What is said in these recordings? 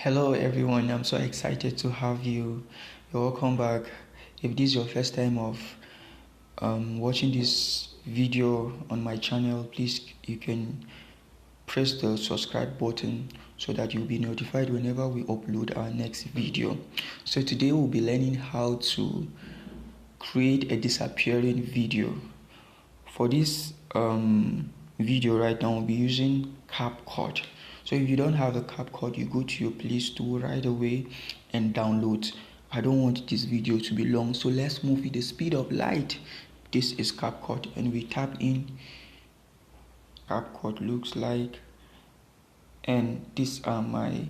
Hello everyone, I'm so excited to have you. You're welcome back. If this is your first time of watching this video on my channel, please you can press the subscribe button so that you'll be notified whenever we upload our next video. So today we'll be learning how to create a disappearing video. For this video right now, we'll be using CapCut. So if you don't have the CapCut, you go to your Play Store right away and download. I don't want this video to be long, so let's move with the speed of light. This is CapCut, and we tap in. CapCut looks like, and these are my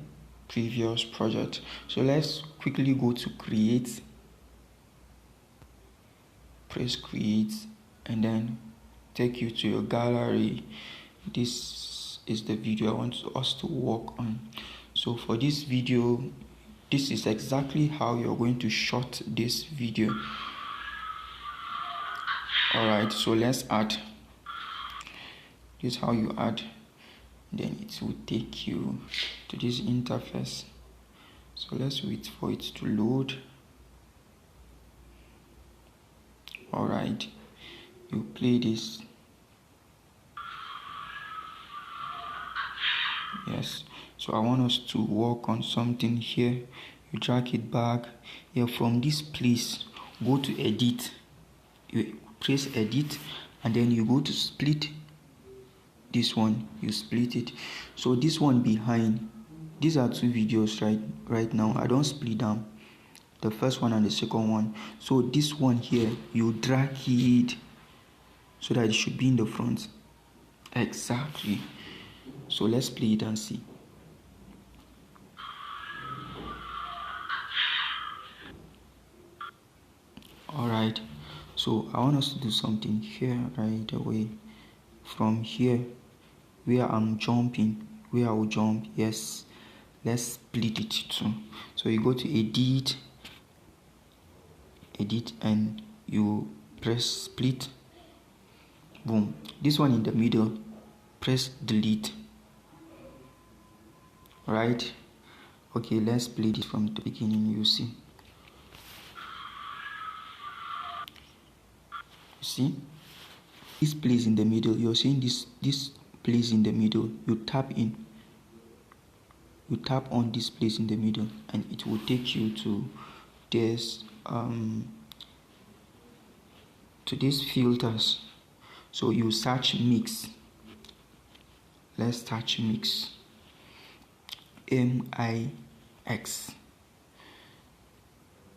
previous project. So let's quickly go to create, press create, and then take you to your gallery. This is the video I want us to work on. So for this video, this is exactly how you're going to shot this video. Alright, so let's add. This is how you add. Then it will take you to this interface. So let's wait for it to load. Alright, you play this. Yes, so I want us to work on something here. You drag it back here. From this place, go to edit. You press edit, and then you go to split. This one, you split it. So this one behind, these are two videos right now. I don't split them, the first one and the second one. So this one here, you drag it so that it should be in the front. Exactly. So let's play it and see. Alright, so I want us to do something here right away. From here, where I'm jumping, where I will jump, yes, let's split it too. So you go to edit, and you press split. Boom. This one in the middle, press delete. Right? Okay, let's split it from the beginning. You see. See? This place in the middle, you're seeing this place in the middle. You tap in. You tap on this place in the middle, and it will take you to this to these filters. So you search mix. Let's search mix. MIX.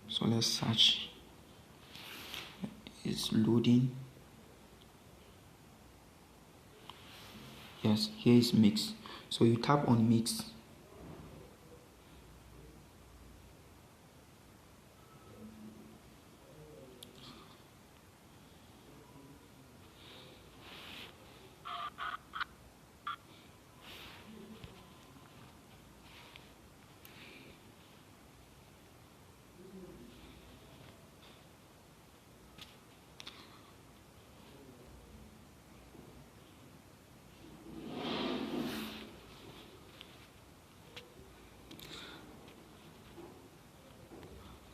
So let's search. It's loading. Yes, here is mix. So you tap on mix.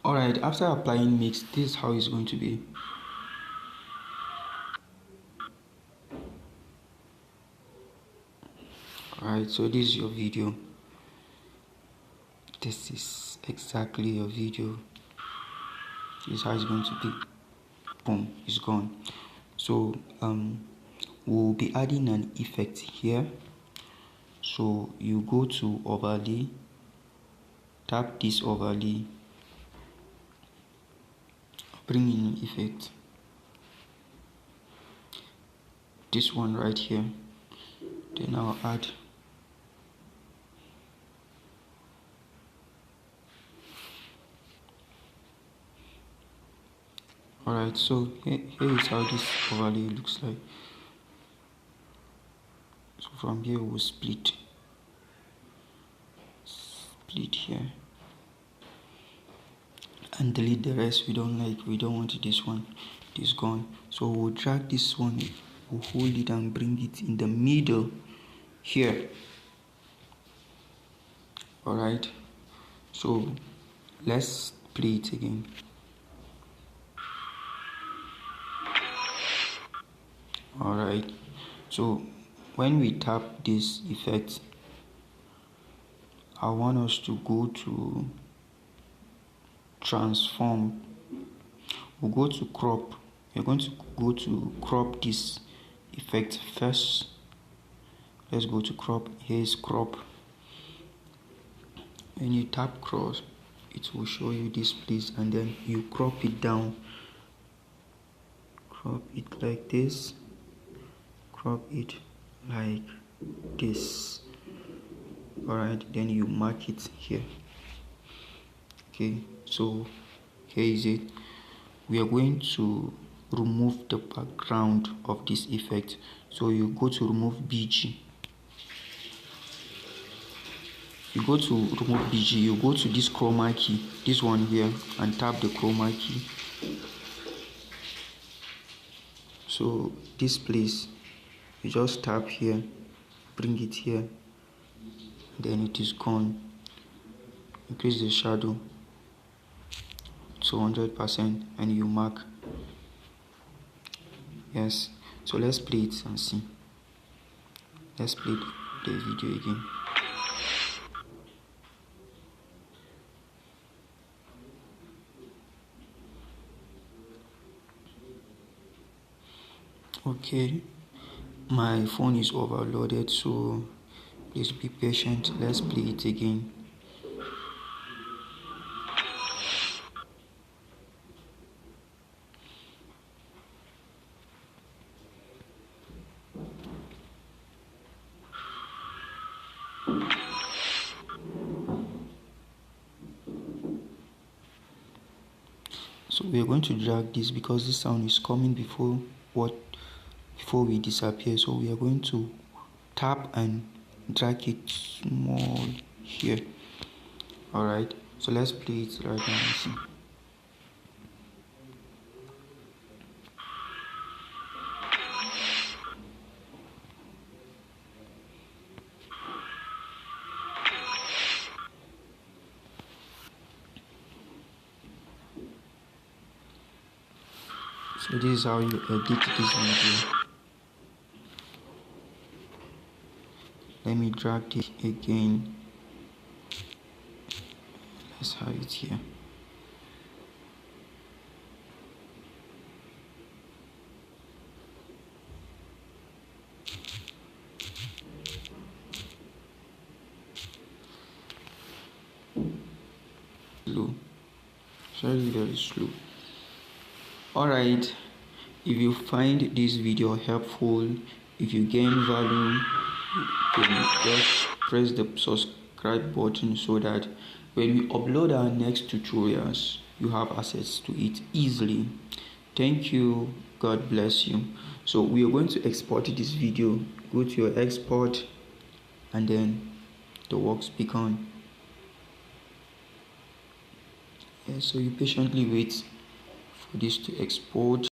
Alright, after applying mix, this is how it's going to be. Alright, so this is your video. This is exactly your video. This is how it's going to be. Boom, it's gone. So we'll be adding an effect here. So you go to overlay, tap this overlay, bring in effect, this one right here. Then I'll add alright, so here is how this overlay looks like. So from here we'll split here and delete the rest. We don't want this one. This gone. So we'll drag this one, we'll hold it and bring it in the middle here. Alright, So let's play it again. Alright, so when we tap this effect, I want us to go to transform. We'll go to crop. We're going to go to crop this effect first. Let's go to crop. Here's crop. When you tap cross, it will show you this place, and then you crop it down. Crop it like this. Crop it like this. Alright, then you mark it here. Okay, so here is it. We are going to remove the background of this effect. So you go to remove BG. You go to remove BG, you go to this chroma key, this one here, and tap the chroma key. So this place, you just tap here, bring it here, then it is gone. Increase the shadow to 100% and you mark. Yes, so let's play it and see. Let's play the video again. Okay, my phone is overloaded, so please be patient. Let's play it again. So we are going to drag this because this sound is coming before we disappear. So we are going to tap and drag it small here. Alright, so let's play it right now and see. So this is how you edit this video. Let me drag it again. Let's have it here. Slow. Very slow. Alright, if you find this video helpful, if you gain value, you can just press the subscribe button so that when we upload our next tutorials, you have access to it easily. Thank you. God bless you. So we are going to export this video. Go to your export and then the work's begun. Yeah, so you patiently wait for this to export.